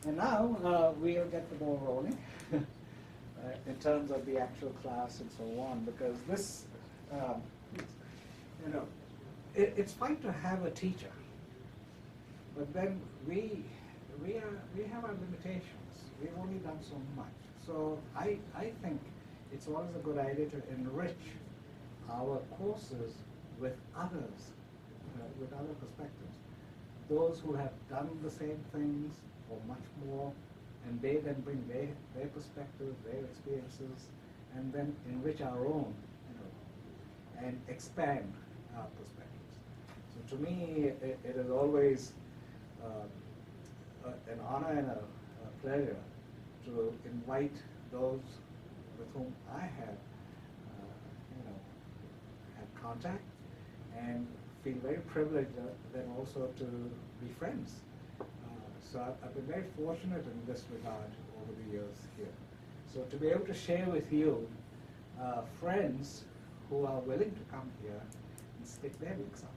And now we'll get the ball rolling in terms of the actual class and so on, because this, it's fine to have a teacher, but then we have our limitations. We've only done so much. So I think it's always a good idea to enrich our courses with others, with other perspectives. Those who have done the same things or much more, and they then bring their perspectives, their experiences, and then enrich our own, and expand our perspectives. So to me, it is always an honor and a pleasure to invite those with whom I have, have contact, and feel very privileged then also to be friends. So I've been very fortunate in this regard over the years here. So to be able to share with you friends who are willing to come here and stick their necks out.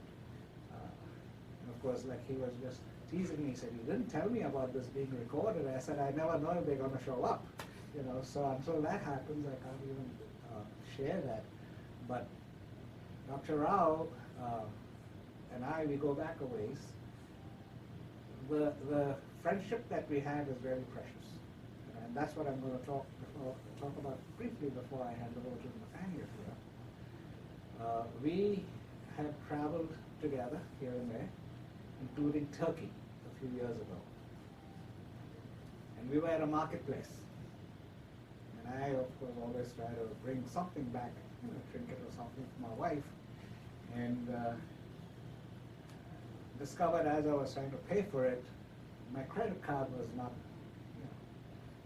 And of course, like he was just teasing me, he said, "You didn't tell me about this being recorded." I said, "I never know if they're going to show up. So until that happens, I can't even share that." But Dr. Rowe and I, we go back a ways. The friendship that we have is very precious, and that's what I'm going to talk about briefly before I hand over to Nathaniel here. We have traveled together here and there, including Turkey a few years ago, and we were at a marketplace, and I, of course, always try to bring something back, a trinket or something for my wife, and discovered as I was trying to pay for it, my credit card was not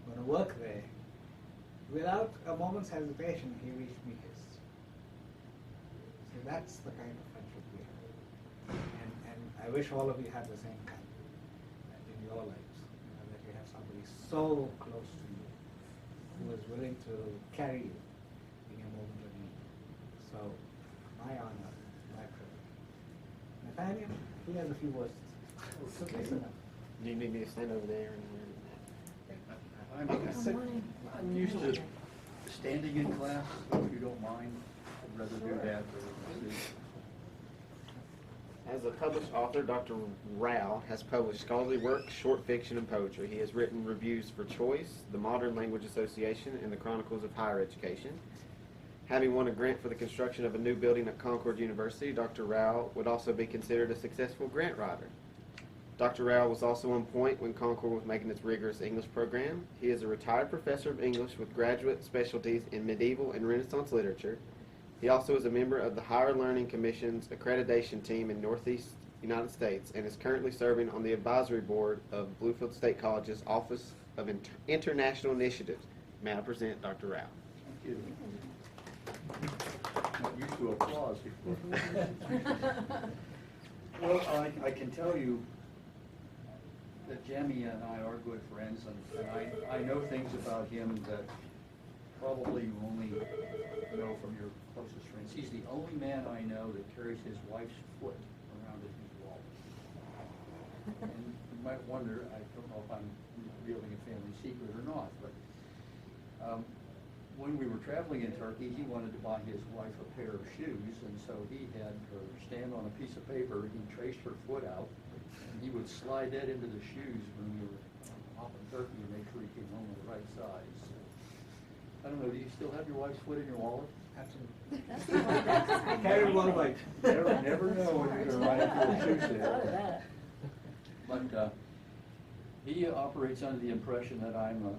going to work there. Without a moment's hesitation, he reached me his. So that's the kind of friendship we have. And I wish all of you had the same kind in your lives, that you have somebody so close to you who is willing to carry you in your moment of need. So my honor, my privilege. Nathaniel, he has a few words. So please enough. Do you need me to stand over there? I'm used to standing in class, so if you don't mind, I'd rather do that. As a published author, Dr. Rowe has published scholarly work, short fiction, and poetry. He has written reviews for Choice, the Modern Language Association, and the Chronicles of Higher Education. Having won a grant for the construction of a new building at Concord University, Dr. Rowe would also be considered a successful grant writer. Dr. Rowe was also on point when Concord was making its rigorous English program. He is a retired professor of English with graduate specialties in medieval and Renaissance literature. He also is a member of the Higher Learning Commission's accreditation team in Northeast United States and is currently serving on the advisory board of Bluefield State College's Office of International Initiatives. May I present Dr. Rowe? Thank you. Not used to applause before. Well, I can tell you that Jamie and I are good friends, and I know things about him that probably you only know from your closest friends. He's the only man I know that carries his wife's foot around in his wallet. And you might wonder, I don't know if I'm revealing a family secret or not, but when we were traveling in Turkey, he wanted to buy his wife a pair of shoes, and so he had her stand on a piece of paper. He traced her foot out, and he would slide that into the shoes when we were off in Turkey and make sure he came home with the right size. I don't know, do you still have your wife's foot in your wallet? Absolutely. Carry one weight. Never know when you're going to ride into a shoe sale. But he operates under the impression that I'm an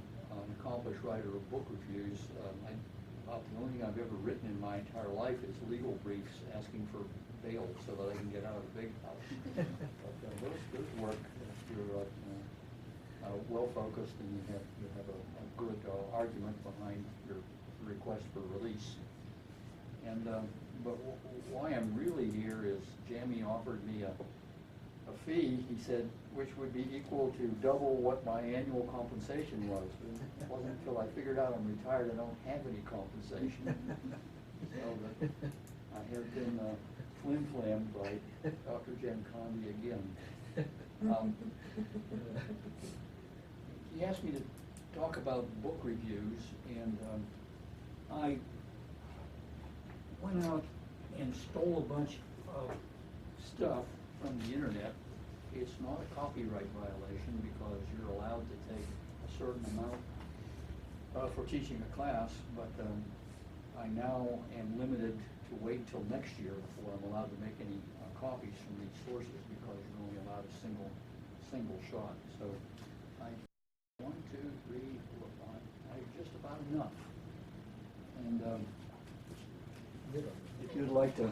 accomplished writer of book reviews. About the only thing I've ever written in my entire life is legal briefs asking for bail so that I can get out of the big house. But those work if you're well-focused and you have a good argument behind your request for release. And but why I'm really here is Jamie offered me a fee, he said, which would be equal to double what my annual compensation was. It wasn't until I figured out I'm retired I don't have any compensation. So I have been flim-flammed by Dr. Jen Condi again. he asked me to talk about book reviews, and I went out and stole a bunch of stuff from the internet. It's not a copyright violation because you're allowed to take a certain amount for teaching a class, but I now am limited to wait till next year before I'm allowed to make any copies from these sources because you're only allowed a single shot. So I 1, 2, 3, 4, 5. I just about enough. And if you'd like to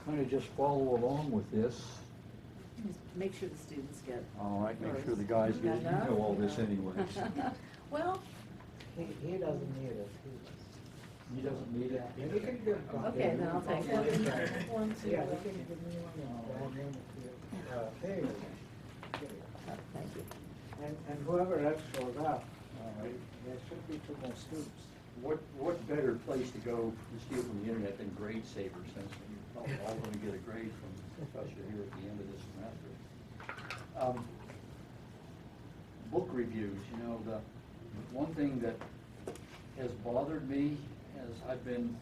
kind of just follow along with this. Make sure the students get. All right, make yours. sure the guys get, you Got know all enough? this anyways. Well, He doesn't need it. He doesn't need it. And you can give a copy. okay, then I'll take Yeah, it. One, two, you can give me one. There you go. Thank you. And whoever else shows up, there should be 2 more students. What better place to go to steal from the internet than Grade Saver, since you're probably all going to get a grade from the professor here at the end of this semester. Book reviews, you know, the one thing that has bothered me as I've been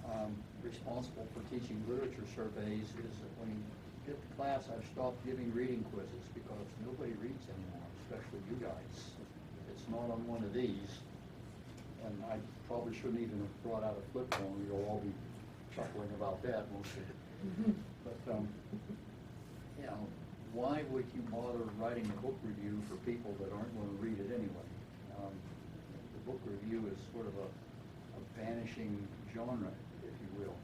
responsible for teaching literature surveys is that when you get to class, I've stopped giving reading quizzes because nobody reads anymore, especially you guys. It's not on one of these. And I probably shouldn't even have brought out a flip phone. You'll all be chuckling about that, won't you? But, you know, why would you bother writing a book review for people that aren't going to read it anyway? The book review is sort of a vanishing genre, if you will.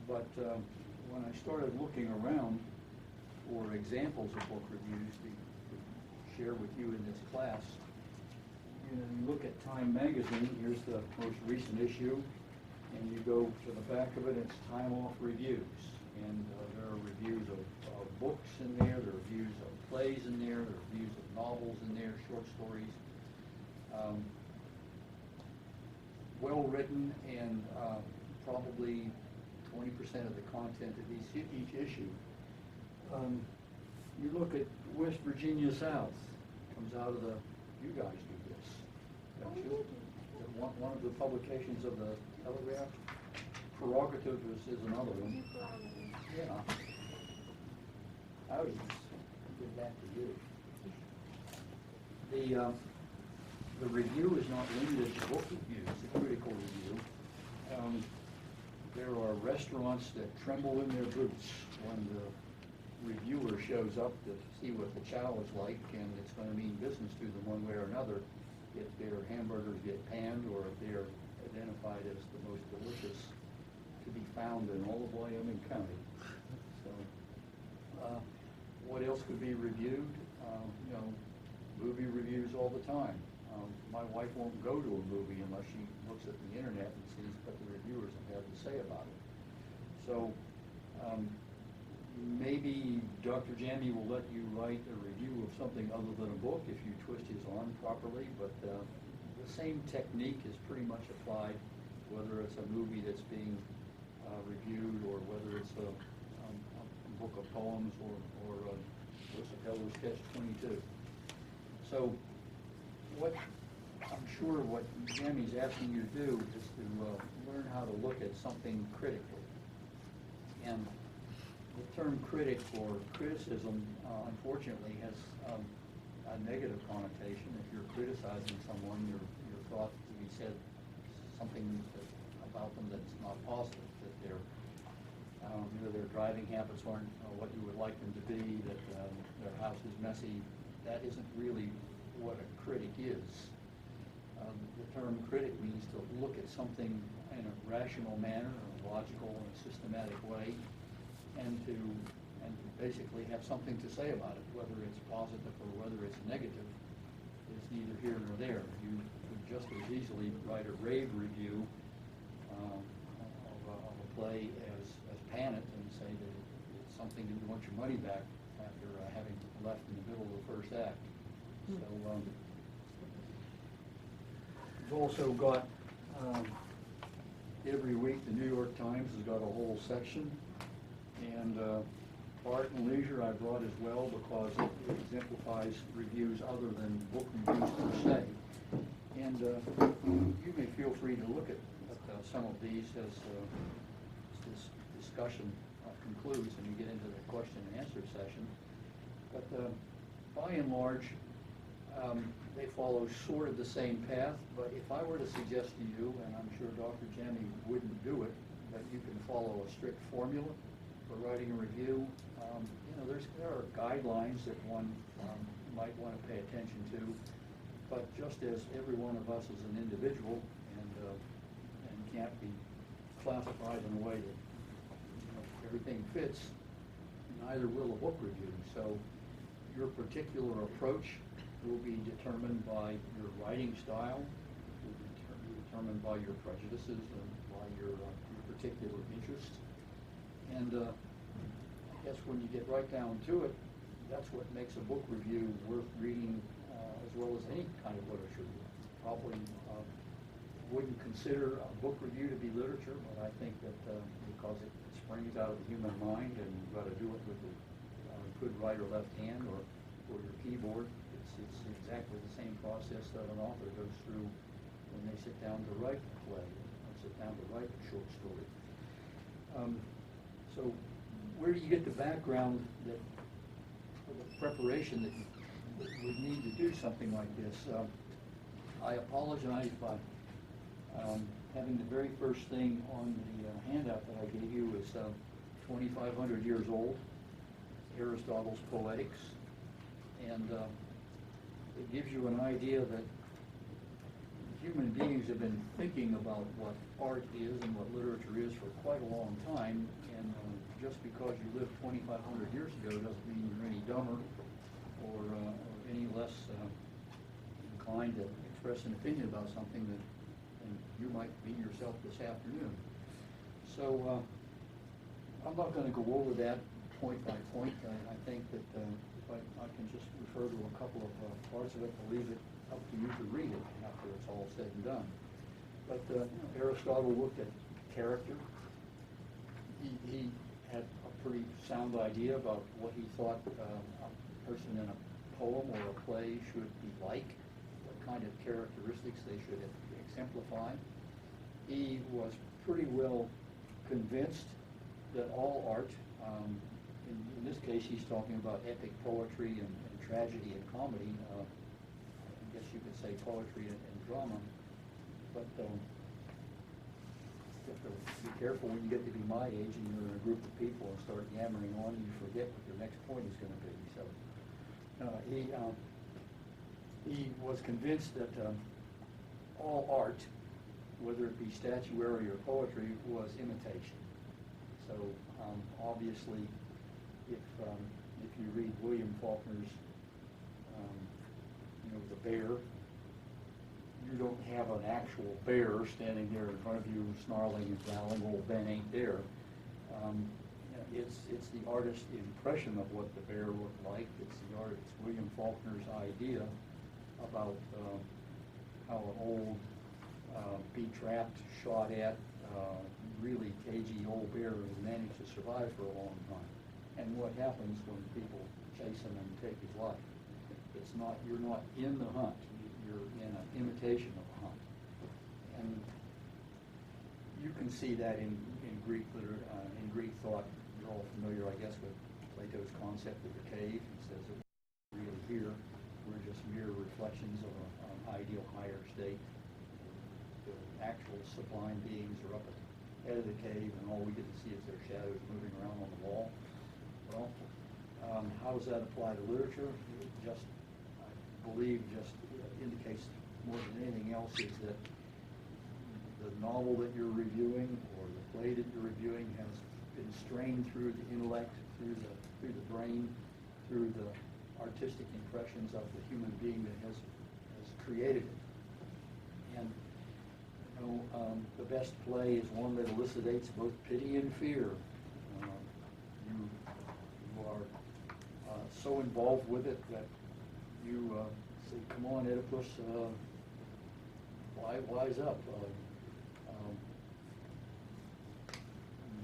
But when I started looking around for examples of book reviews to share with you in this class, you know, you look at Time magazine, here's the most recent issue, and you go to the back of it, it's Time Off Reviews. And there are reviews of books in there are reviews of plays in there are reviews of novels in there, short stories. Well written, and probably 20% of the content of each issue. You look at West Virginia South, comes out of the, you guys do this, don't you? One of the publications of the Telegraph. Prerogative is another one. Yeah. I would give that to you. The review is not limited to book reviews, the critical review. There are restaurants that tremble in their boots when the reviewer shows up to see what the chow is like, and it's going to mean business to them one way or another if their hamburgers get panned or if they're identified as the most delicious to be found in all of Wyoming County. So, what else could be reviewed? You know, movie reviews all the time. My wife won't go to a movie unless she looks at the internet and sees what the reviewers have had to say about it. So, maybe Dr. Jammy will let you write a review of something other than a book if you twist his arm properly, but the same technique is pretty much applied whether it's a movie that's being reviewed or whether it's a book of poems or Elder's Catch-22. So what I'm sure what Jammy's asking you to do is to learn how to look at something critically. And the term critic or criticism, unfortunately, has a negative connotation. If you're criticizing someone, you're thought to be said something about them that's not positive, that their either their driving habits aren't what you would like them to be, that their house is messy. That isn't really what a critic is. The term critic means to look at something in a rational manner, a logical and systematic way, and to basically have something to say about it, whether it's positive or whether it's negative, is neither here nor there. You could just as easily write a rave review of a play as pan it and say that it's something that you want your money back after having left in the middle of the first act. So we've also got every week the New York Times has got a whole section, and Art and Leisure I brought as well because it exemplifies reviews other than book reviews per se. you may feel free to look at some of these as this discussion concludes and you get into the question and answer session. But by and large, they follow sort of the same path, but if I were to suggest to you, and I'm sure Dr. Jemmy wouldn't do it, that you can follow a strict formula for writing a review, there are guidelines that one might want to pay attention to, but just as every one of us is an individual and can't be classified in a way that everything fits, neither will a book review. So your particular approach will be determined by your writing style, will be determined by your prejudices and by your particular interests. And I guess when you get right down to it, that's what makes a book review worth reading as well as any kind of literature. Probably wouldn't consider a book review to be literature, but I think that because it springs out of the human mind and you've got to do it with a good right or left hand or your keyboard, it's exactly the same process that an author goes through when they sit down to write a play or sit down to write a short story. So where do you get the background that, or the preparation that you would need to do something like this? I apologize by having the very first thing on the handout that I gave you is 2,500 years old, Aristotle's Poetics, and it gives you an idea that human beings have been thinking about what art is and what literature is for quite a long time, and just because you lived 2,500 years ago doesn't mean you're any dumber or any less inclined to express an opinion about something that you might be yourself this afternoon. So I'm not going to go over that point by point. I think that if I can just refer to a couple of parts of it, I'll leave it up to you to read it after it's all said and done. But Aristotle looked at character. He had a pretty sound idea about what he thought a person in a poem or a play should be like, what kind of characteristics they should exemplify. He was pretty well convinced that all art, in this case he's talking about epic poetry and tragedy and comedy, I guess you could say poetry and drama, but you have to be careful when you get to be my age and you're in a group of people and start yammering on and you forget what your next point is going to be. So he was convinced that all art, whether it be statuary or poetry, was imitation. So obviously, if you read William Faulkner's, The Bear, you don't have an actual bear standing there in front of you snarling and growling, old Ben ain't there. It's the artist's impression of what the bear looked like. It's William Faulkner's idea about how an old, betrapped, shot at, really cagey old bear has managed to survive for a long time. And what happens when people chase him and take his life. You're not in the hunt, you're in an imitation of a hunt. And you can see that in Greek thought. You're all familiar, I guess, with Plato's concept of the cave. He says that we're really here, we're just mere reflections of an ideal higher state. The actual sublime beings are up at the head of the cave, and all we get to see is their shadows moving around on the wall. Well, how does that apply to literature? It I believe, indicates more than anything else is that the novel that you're reviewing or the play that you're reviewing has been strained through the intellect, through the brain, through the artistic impressions of the human being that has created it. And the best play is one that elucidates both pity and fear. You are so involved with it that you say, "Come on, Oedipus, wise up."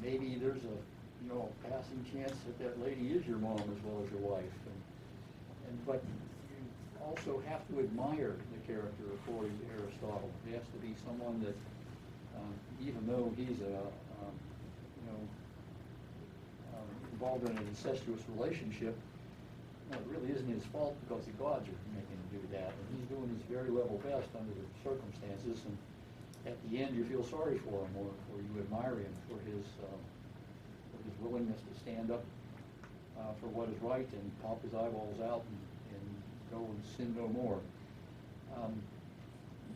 Maybe there's a passing chance that lady is your mom as well as your wife, but you also have to admire the character according to Aristotle. He has to be someone that, even though he's involved in an incestuous relationship, it really isn't his fault because the gods are making him do that. And he's doing his very level best under the circumstances. And at the end, you feel sorry for him, or you admire him for his willingness to stand up for what is right and pop his eyeballs out and go and sin no more.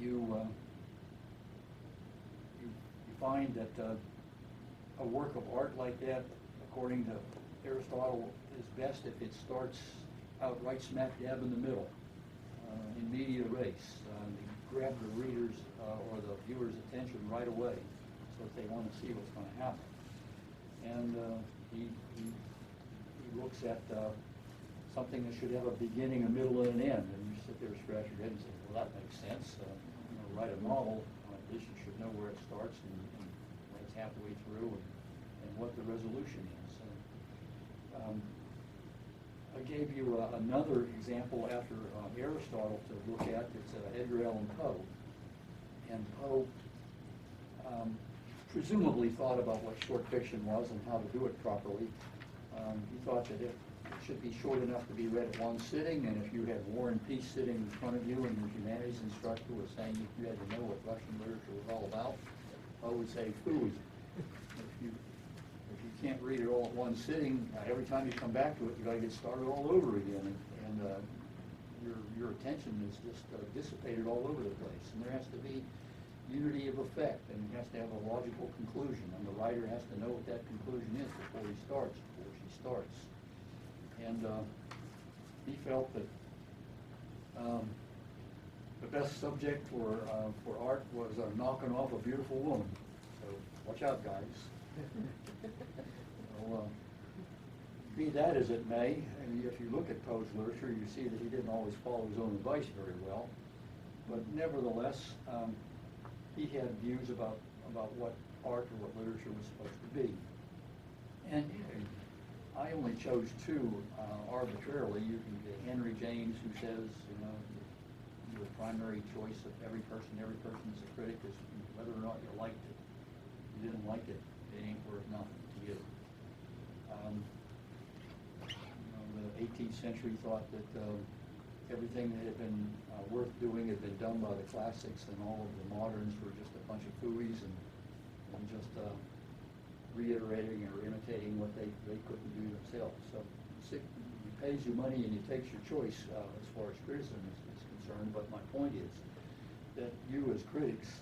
You find that a work of art like that, according to Aristotle, is best if it starts out right smack dab in the middle, in media res, grab the reader's or the viewer's attention right away, so that they want to see what's going to happen. And he looks at something that should have a beginning, a middle, and an end, and you sit there, scratch your head, and say, "Well, that makes sense. Write a novel. At least you should know where it starts and when it's halfway through, and what the resolution is." I gave you another example after Aristotle to look at. It's Edgar Allan Poe. And Poe presumably thought about what short fiction was and how to do it properly. He thought that it should be short enough to be read at one sitting, and if you had War and Peace sitting in front of you and your humanities instructor was saying you had to know what Russian literature was all about, Poe would say, "Phooey." If you can't read it all at one sitting, every time you come back to it, you got to get started all over again, and your attention is just dissipated all over the place. And there has to be unity of effect, and it has to have a logical conclusion, and the writer has to know what that conclusion is before she starts. And he felt that the best subject for art was knocking off a beautiful woman. So watch out, guys. Well, be that as it may, and if you look at Poe's literature, you see that he didn't always follow his own advice very well. But nevertheless, he had views about what art or what literature was supposed to be. And I only chose two arbitrarily. You can get Henry James, who says, your primary choice of every person is a critic, is whether or not you liked it. If you didn't like it, it ain't worth nothing to you. The 18th century thought that everything that had been worth doing had been done by the classics, and all of the moderns were just a bunch of phooeys and just reiterating or imitating what they couldn't do themselves. So he pays you money and he takes your choice as far as criticism is concerned, but my point is that you as critics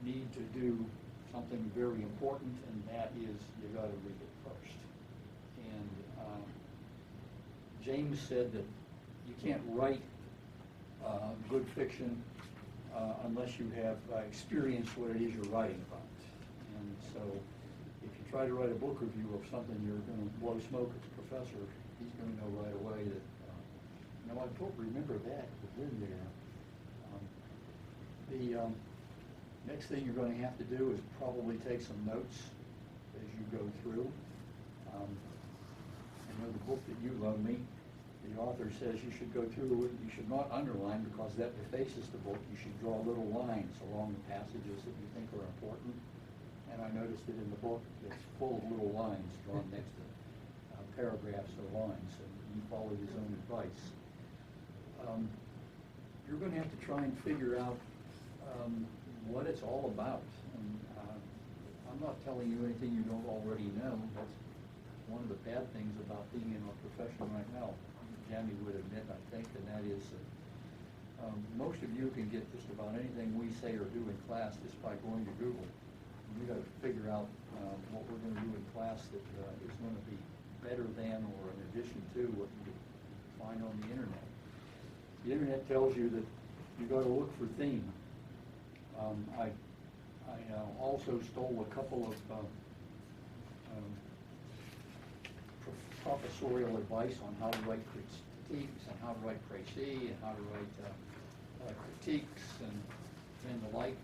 need to do something very important, and that is you got to read it first. And James said that you can't write good fiction unless you have experienced what it is you're writing about. And so if you try to write a book review of something you're going to blow smoke at the professor, he's going to know right away that, I don't remember that, it was in there. The next thing you're going to have to do is probably take some notes as you go through. I know the book that you loaned me, the author says you should go through it, you should not underline because that defaces the book. You should draw little lines along the passages that you think are important. And I noticed that in the book, it's full of little lines drawn next to paragraphs or lines, and you followed his own advice. You're going to have to try and figure out what it's all about. And I'm not telling you anything you don't already know. That's one of the bad things about being in our profession right now. Jamie would admit, I think, and that is that most of you can get just about anything we say or do in class just by going to Google. We got to figure out what we're going to do in class that is going to be better than or in addition to what you find on the internet. The internet tells you that you got to look for theme. I also stole a couple of professorial advice on how to write critiques and how to write précis and how to write critiques and the like,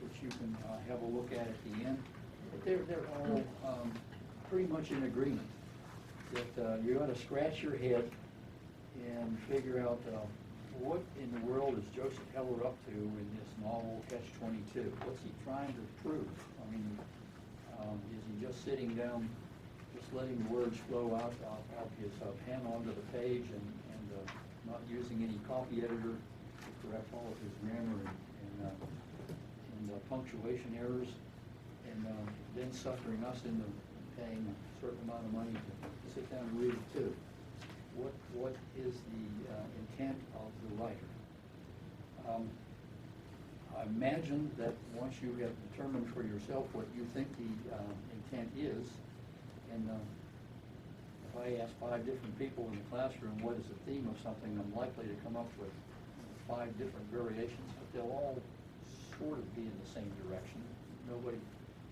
which you can have a look at the end. But they're all pretty much in agreement that you got to scratch your head and figure out what in the world is Joseph Heller up to in this novel Catch-22? What's he trying to prove? I mean, is he just sitting down, just letting the words flow out of his pen onto the page and not using any copy editor to correct all of his grammar and punctuation errors, and then suckering us into paying a certain amount of money to sit down and read it too? What is the intent of the writer? I imagine that once you have determined for yourself what you think the intent is, and if I ask 5 different people in the classroom what is the theme of something, I'm likely to come up with 5 different variations, but they'll all sort of be in the same direction. Nobody's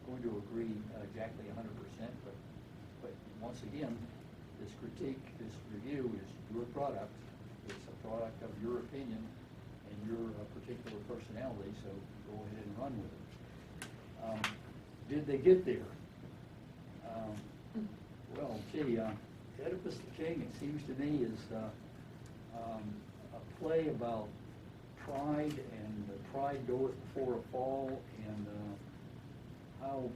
going to agree exactly 100%, but once again, this critique, this review is your product. It's a product of your opinion and your particular personality, so go ahead and run with it. Did they get there? Well, gee, Oedipus the King, it seems to me, is a play about pride, and pride goeth before a fall, and how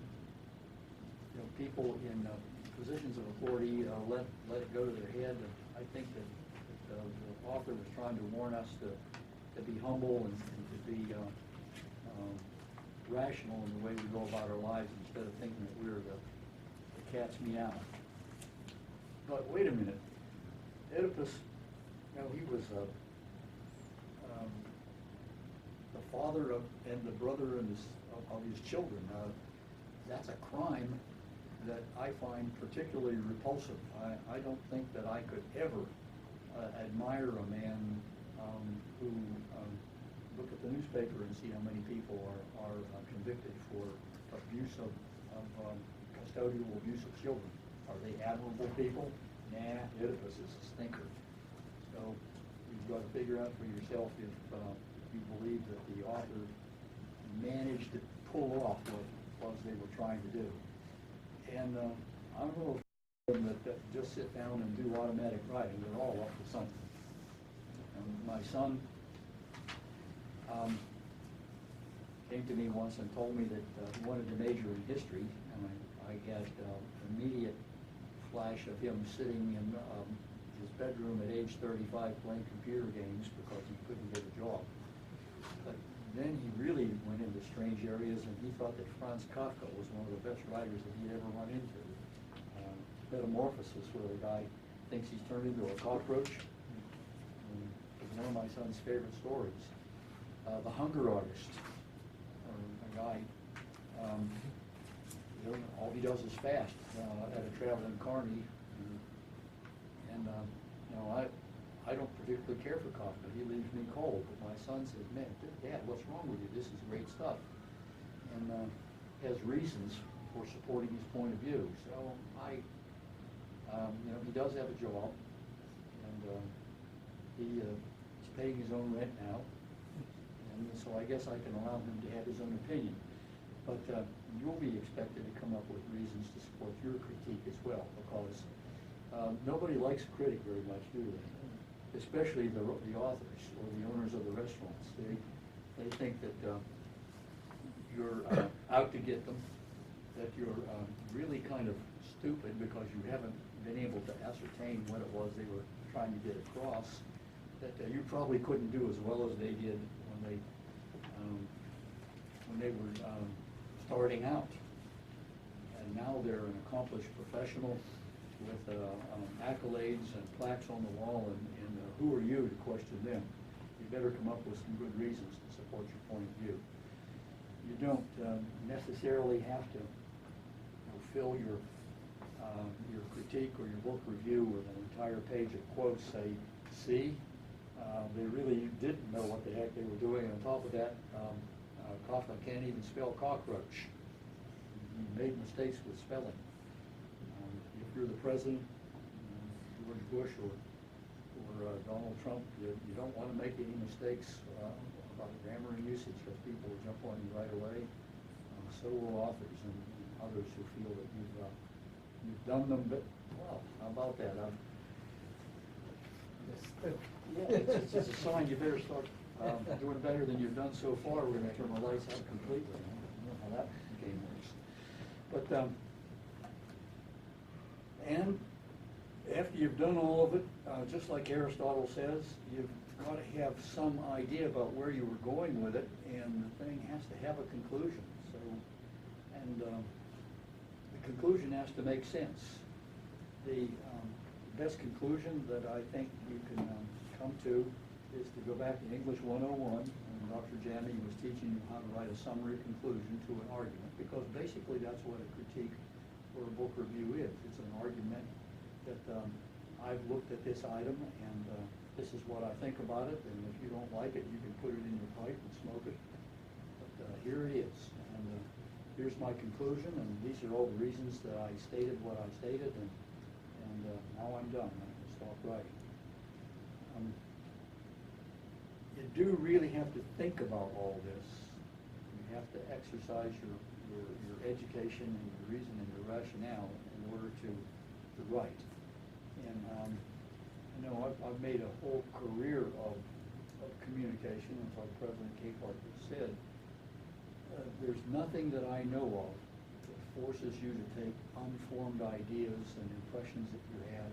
people in positions of authority let it go to their head. I think that the author was trying to warn us to be humble and to be rational in the way we go about our lives, instead of thinking that we're the cat's meow. But wait a minute, Oedipus, he was the father and the brother of his children. That's a crime that I find particularly repulsive. I don't think that I could ever admire a man who look at the newspaper and see how many people are convicted for abuse of custodial abuse of children. Are they admirable people? Nah, Oedipus is a stinker. So you've got to figure out for yourself if you believe that the author managed to pull off what it was they were trying to do. And I'm a little that just sit down and do automatic writing. They're all up to something. And my son came to me once and told me that he wanted to major in history, and I had immediate flash of him sitting in his bedroom at age 35 playing computer games because he couldn't get a job. But then he really went into strange areas, and he thought that Franz Kafka was one of the best writers that he'd ever run into. Metamorphosis, where the guy thinks he's turned into a cockroach, is one of my son's favorite stories. The Hunger Artist, a guy, all he does is fast at a traveling carny, and I don't particularly care for Kafka. He leaves me cold. But my son says, "Man, Dad, what's wrong with you? This is great stuff," and has reasons for supporting his point of view. So he does have a job, and he is paying his own rent now, and so I guess I can allow him to have his own opinion. But you'll be expected to come up with reasons to support your critique as well, because nobody likes a critic very much, do they? Especially the authors or the owners of the restaurants. They think that you're out to get them, that you're really kind of stupid because you haven't been able to ascertain what it was they were trying to get across, that you probably couldn't do as well as they did when they were starting out. And now they're an accomplished professional with accolades and plaques on the wall, and who are you to question them? You better come up with some good reasons to support your point of view. You don't necessarily have to fill your critique or your book review with an entire page of quotes. Say, see, they really didn't know what the heck they were doing. And on top of that, Kafka can't even spell cockroach. He made mistakes with spelling. If you're the president, George Bush or Donald Trump, you don't want to make any mistakes about grammar and usage, because people will jump on you right away. So will authors and others who feel that you've done them. But well, how about that? Yeah, it's a sign you better start doing better than you've done so far. We're gonna turn the lights out completely. I don't know how that game works. But, and after you've done all of it, just like Aristotle says, you've got to have some idea about where you were going with it, and the thing has to have a conclusion. So, and the conclusion has to make sense. The best conclusion that I think you can come to is to go back to English 101, and Dr. Janney was teaching you how to write a summary conclusion to an argument, because basically that's what a critique or a book review is. It's an argument that I've looked at this item, and this is what I think about it, and if you don't like it, you can put it in your pipe and smoke it. But here it is, and here's my conclusion, and these are all the reasons that I stated what I stated, and now I'm done. I can stop writing. You do really have to think about all this. You have to exercise your education and your reason and your rationale in order to write. And you know, I've made a whole career of communication, as like President Capehart said. There's nothing that I know of that forces you to take unformed ideas and impressions that you had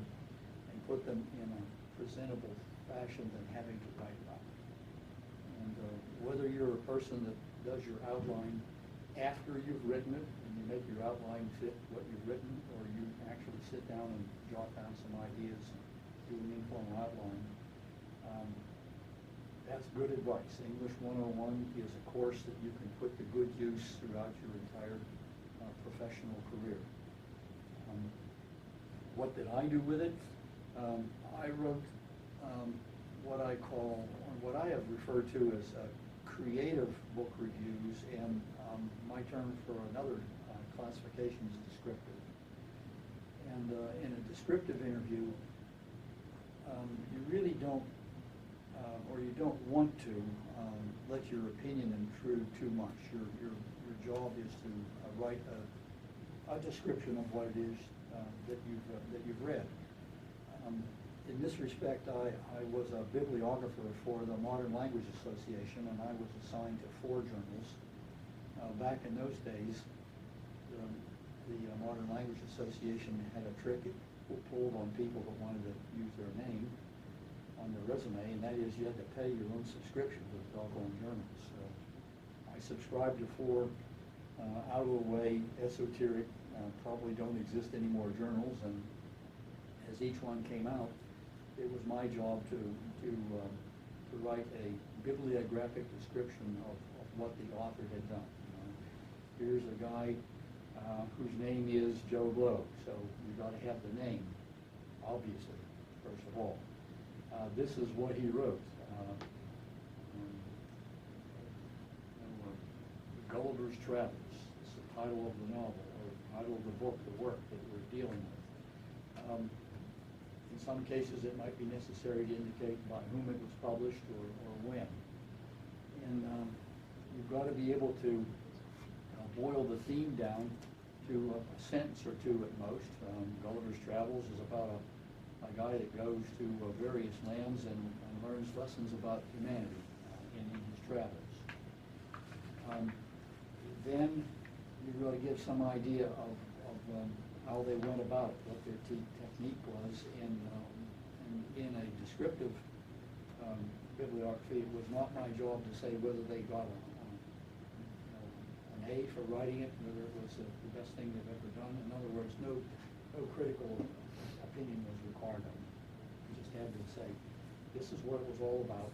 and put them in a presentable fashion than having to write about it. And whether you're a person that does your outline after you've written it and you make your outline fit what you've written, or you actually sit down and jot down some ideas and do an informal outline, that's good advice. English 101 is a course that you can put to good use throughout your entire professional career. What did I do with it? I wrote what I call, or what I have referred to as creative book reviews, and my term for another classification is descriptive. And in a descriptive interview, you really don't, or you don't want to let your opinion intrude too much. Your job is to write a description of what it is that you've read. In this respect, I was a bibliographer for the Modern Language Association, and I was assigned to 4 journals. Back in those days, the Modern Language Association had a trick. It pulled on people that wanted to use their name on their resume, and that is you had to pay your own subscription to the doggone journals. So I subscribed to 4 out-of-the-way, esoteric, probably don't exist anymore journals, and as each one came out, it was my job to write a bibliographic description of what the author had done. Here's a guy whose name is Joe Blow, so you've got to have the name, obviously, first of all. This is what he wrote. Gulliver's Travels. It's the title of the novel, or the title of the book, the work that we're dealing with. In some cases, it might be necessary to indicate by whom it was published or when. And you've got to be able to boil the theme down to a sentence or two at most. Gulliver's Travels is about a guy that goes to various lands and learns lessons about humanity in his travels. Then you've got to give some idea of how they went about it, what their technique was. And in a descriptive bibliography, it was not my job to say whether they got an A for writing it, whether it was the best thing they've ever done. In other words, no critical opinion was required of them. You just had to say, this is what it was all about.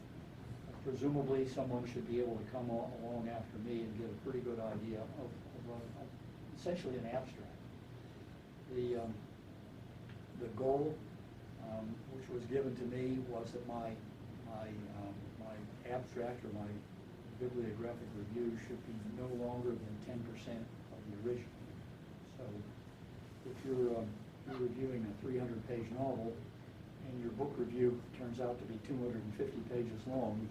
Presumably, someone should be able to come along after me and get a pretty good idea of essentially an abstract. The goal, which was given to me, was that my abstract or my bibliographic review should be no longer than 10% of the original. So, if you're reviewing a 300-page novel and your book review turns out to be 250 pages long,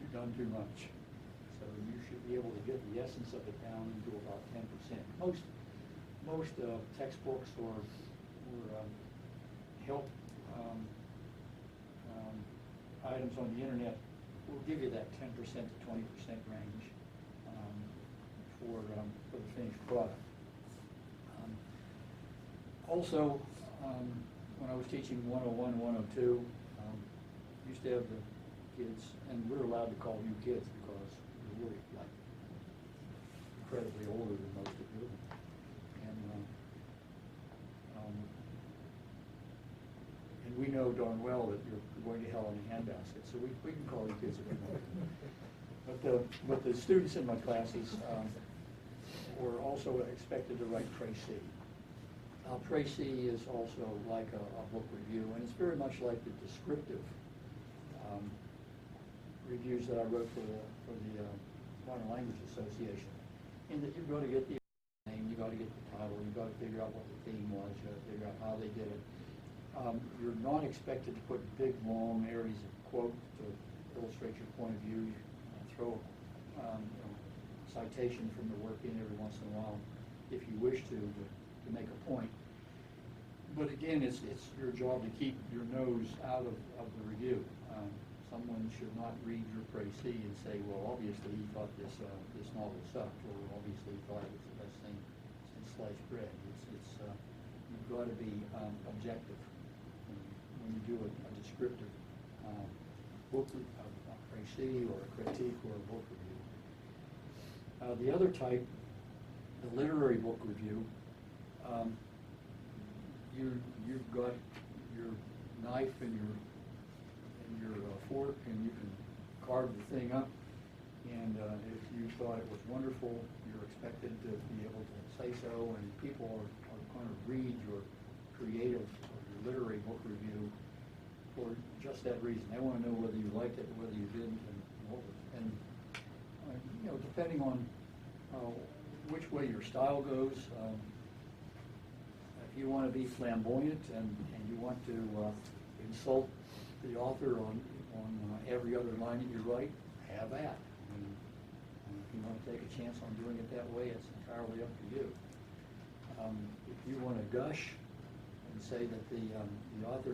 you've done too much. So you should be able to get the essence of it down into about 10%. Most textbooks or help items on the internet will give you that 10% to 20% range for the finished product. Also, when I was teaching 101, 102, used to have the kids, and we're allowed to call you kids because you're really like incredibly older than most of you. And we know darn well that you're going to hell in a handbasket, so we can call you kids if we want. But the students in my classes were also expected to write précis. Précis is also like a book review, and it's very much like the descriptive reviews that I wrote for the Modern Language Association. In that you've got to get the name, you've got to get the title, you've got to figure out what the theme was, you've got to figure out how they did it. You're not expected to put big, long areas of quote to illustrate your point of view. Throw citation from the work in every once in a while, if you wish to make a point. But again, it's your job to keep your nose out of the review. Someone should not read your précis and say, well, obviously he thought this novel sucked, or obviously he thought it was the best thing since sliced bread. You've got to be objective when you do a descriptive book, a précis or a critique or a book review. The other type, the literary book review, you've got your knife and your fork, and you can carve the thing up. And if you thought it was wonderful, you're expected to be able to say so. And people are going to read your creative or your literary book review for just that reason. They want to know whether you liked it, whether you didn't, and what was. And depending on which way your style goes. If you want to be flamboyant and you want to insult the author on every other line that you write, have at. If you want to take a chance on doing it that way, it's entirely up to you. If you want to gush and say that the author